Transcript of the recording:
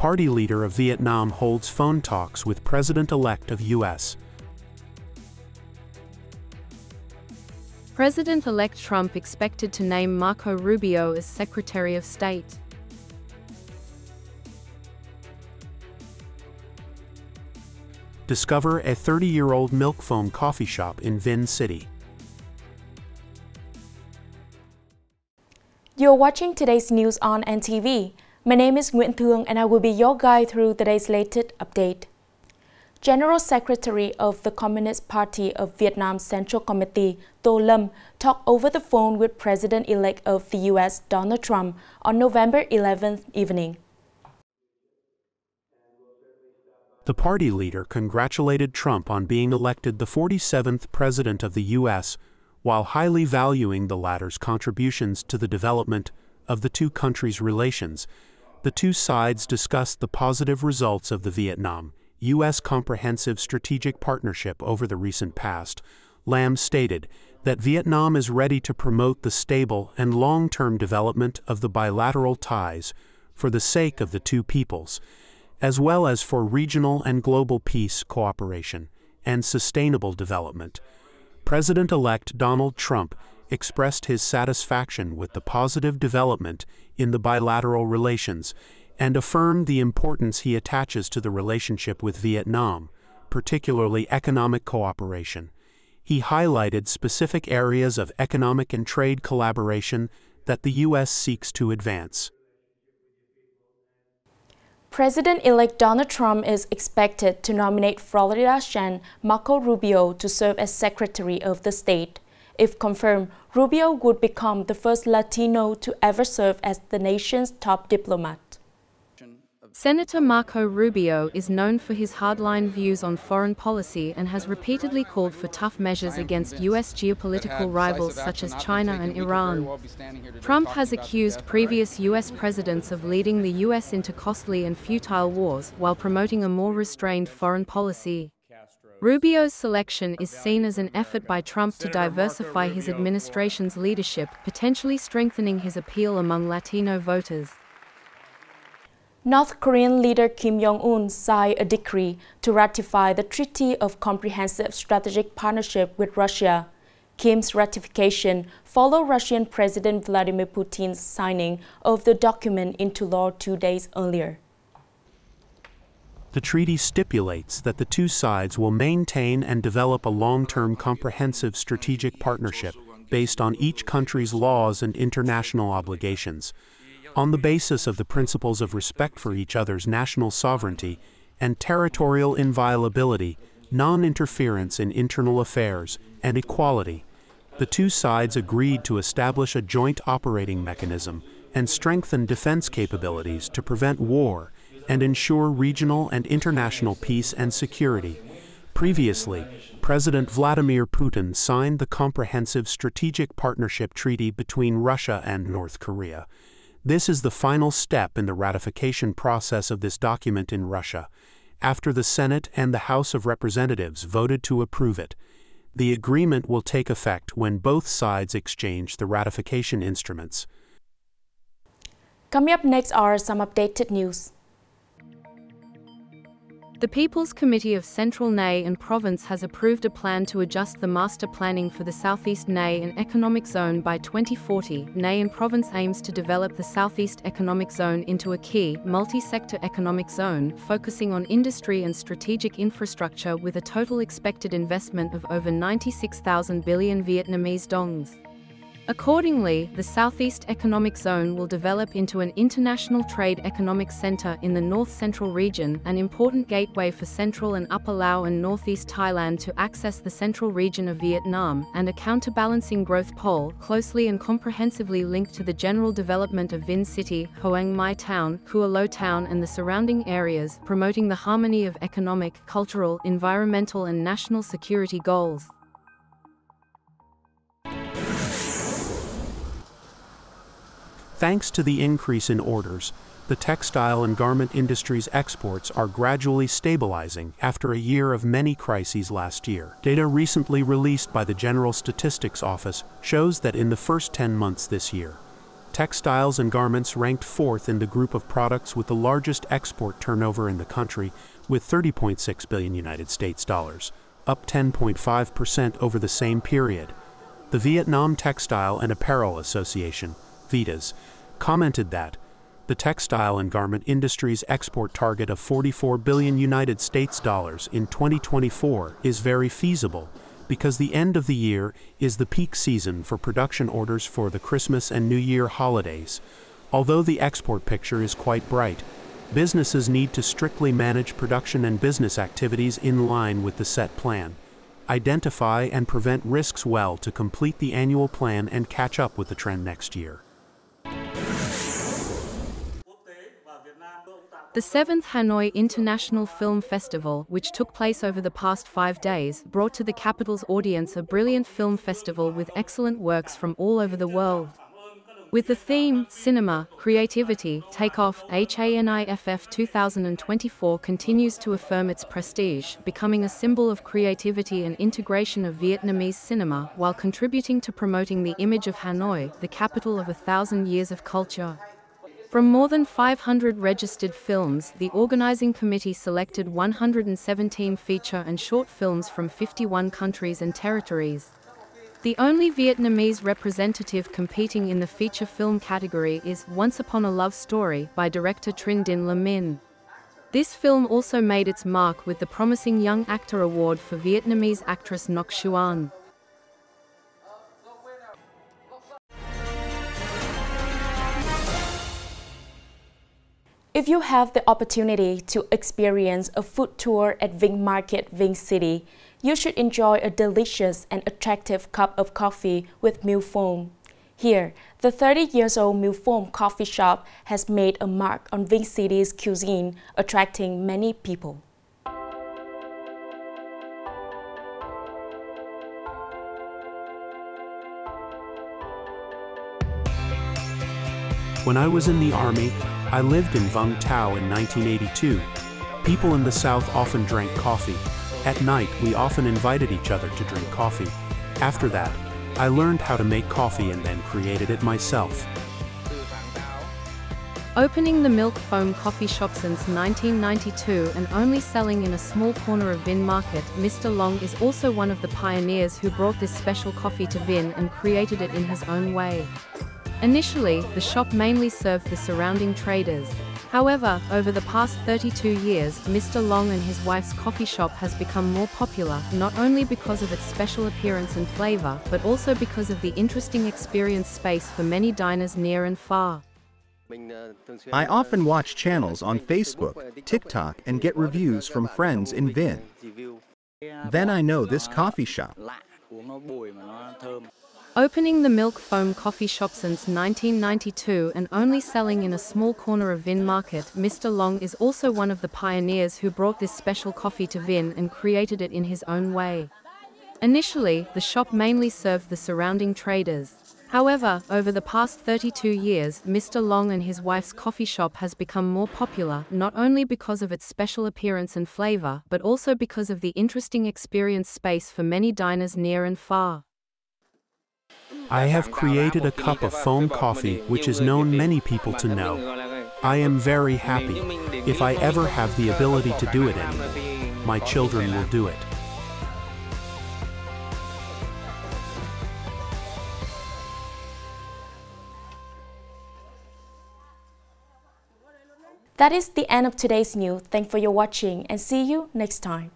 party leader of Vietnam holds phone talks with President-elect of U.S. President-elect Trump expected to name Marco Rubio as Secretary of State. Discover a 30-year-old milk foam coffee shop in Vinh City. You're watching today's news on NTV. My name is Nguyễn Thị and I will be your guide through today's latest update. General Secretary of the Communist Party of Vietnam Central Committee, Tô Lâm, talked over the phone with President-elect of the U.S. Donald Trump on November 11th evening. The party leader congratulated Trump on being elected the 47th President of the U.S., while highly valuing the latter's contributions to the development of the two countries' relations. The two sides discussed the positive results of the Vietnam-U.S. Comprehensive Strategic Partnership over the recent past. Lam stated that Vietnam is ready to promote the stable and long-term development of the bilateral ties for the sake of the two peoples, as well as for regional and global peace, cooperation, and sustainable development. President-elect Donald Trump expressed his satisfaction with the positive development in the bilateral relations and affirmed the importance he attaches to the relationship with Vietnam, particularly economic cooperation. He highlighted specific areas of economic and trade collaboration that the U.S. seeks to advance. President-elect Donald Trump is expected to nominate Florida's Marco Rubio to serve as Secretary of the State. If confirmed, Rubio would become the first Latino to ever serve as the nation's top diplomat. Senator Marco Rubio is known for his hardline views on foreign policy and has repeatedly called for tough measures against U.S. geopolitical rivals such as China and Iran. Trump has accused previous U.S. presidents of leading the U.S. into costly and futile wars while promoting a more restrained foreign policy. Rubio's selection is seen as an effort by Trump to diversify his administration's leadership, potentially strengthening his appeal among Latino voters. North Korean leader Kim Yongun signed a decree to ratify the Treaty of Comprehensive Strategic Partnership with Russia. Kim's ratification followed Russian President Vladimir Putin's signing of the document into law 2 days earlier. The treaty stipulates that the two sides will maintain and develop a long-term comprehensive strategic partnership based on each country's laws and international obligations, on the basis of the principles of respect for each other's national sovereignty and territorial inviolability, non-interference in internal affairs, and equality. The two sides agreed to establish a joint operating mechanism and strengthen defense capabilities to prevent war and ensure regional and international peace and security. Previously, President Vladimir Putin signed the Comprehensive Strategic Partnership Treaty between Russia and North Korea. This is the final step in the ratification process of this document in Russia, after the Senate and the House of Representatives voted to approve it. The agreement will take effect when both sides exchange the ratification instruments. Coming up next are some updated news. The People's Committee of Central Nghệ An Province has approved a plan to adjust the master planning for the Southeast Nghệ An Economic Zone by 2040. Nghệ An Province aims to develop the Southeast Economic Zone into a key, multi-sector economic zone, focusing on industry and strategic infrastructure with a total expected investment of over 96,000 billion Vietnamese dongs. Accordingly, the Southeast Economic Zone will develop into an international trade economic center in the north-central region, an important gateway for central and upper Laos and northeast Thailand to access the central region of Vietnam, and a counterbalancing growth pole, closely and comprehensively linked to the general development of Vinh City, Hoang Mai Town, Kua Lo Town and the surrounding areas, promoting the harmony of economic, cultural, environmental and national security goals. Thanks to the increase in orders, the textile and garment industry's exports are gradually stabilizing after a year of many crises last year. Data recently released by the General Statistics Office shows that in the first 10 months this year, Textiles and garments ranked fourth in the group of products with the largest export turnover in the country, with 30.6 billion United States dollars, up 10.5% over the same period. The Vietnam Textile and Apparel Association, VITAS, commented that the textile and garment industry's export target of 44 billion United States dollars in 2024 is very feasible because the end of the year is the peak season for production orders for the Christmas and New Year holidays. Although the export picture is quite bright, businesses need to strictly manage production and business activities in line with the set plan, identify and prevent risks well to complete the annual plan and catch up with the trend next year. The 7th Hanoi International Film Festival, which took place over the past 5 days, brought to the capital's audience a brilliant film festival with excellent works from all over the world. With the theme, Cinema, Creativity, Takeoff, HANIFF 2024 continues to affirm its prestige, becoming a symbol of creativity and integration of Vietnamese cinema, while contributing to promoting the image of Hanoi, the capital of 1,000 years of culture. From more than 500 registered films, the organizing committee selected 117 feature and short films from 51 countries and territories. The only Vietnamese representative competing in the feature film category is Once Upon a Love Story by director Truyền Din Le Minh. This film also made its mark with the Promising Young Actor Award for Vietnamese actress Ngoc Xuan. If you have the opportunity to experience a food tour at Vinh Market, Vinh City, you should enjoy a delicious and attractive cup of coffee with Milk Foam. Here, the 30-year-old Milk Foam coffee shop has made a mark on Vinh City's cuisine, attracting many people. When I was in the Army, I lived in Vung Tau in 1982. People in the South often drank coffee. At night, we often invited each other to drink coffee. After that, I learned how to make coffee and then created it myself. Opening the Milk Foam coffee shop since 1992 and only selling in a small corner of Vinh Market, Mr. Long is also one of the pioneers who brought this special coffee to Vinh and created it in his own way. Initially, the shop mainly served the surrounding traders. However, over the past 32 years, Mr. Long and his wife's coffee shop has become more popular, not only because of its special appearance and flavor, but also because of the interesting experience space for many diners near and far. I often watch channels on Facebook, TikTok, and get reviews from friends in Vinh. Then I know this coffee shop. Opening the Milk Foam coffee shop since 1992 and only selling in a small corner of Vinh Market, Mr. Long is also one of the pioneers who brought this special coffee to Vinh and created it in his own way. Initially, the shop mainly served the surrounding traders. However, over the past 32 years, Mr. Long and his wife's coffee shop has become more popular, not only because of its special appearance and flavor, but also because of the interesting experience space for many diners near and far. I have created a cup of foam coffee which is known many people to know. I am very happy. If I ever have the ability to do it anymore, my children will do it. That is the end of today's news. Thanks for your watching and see you next time.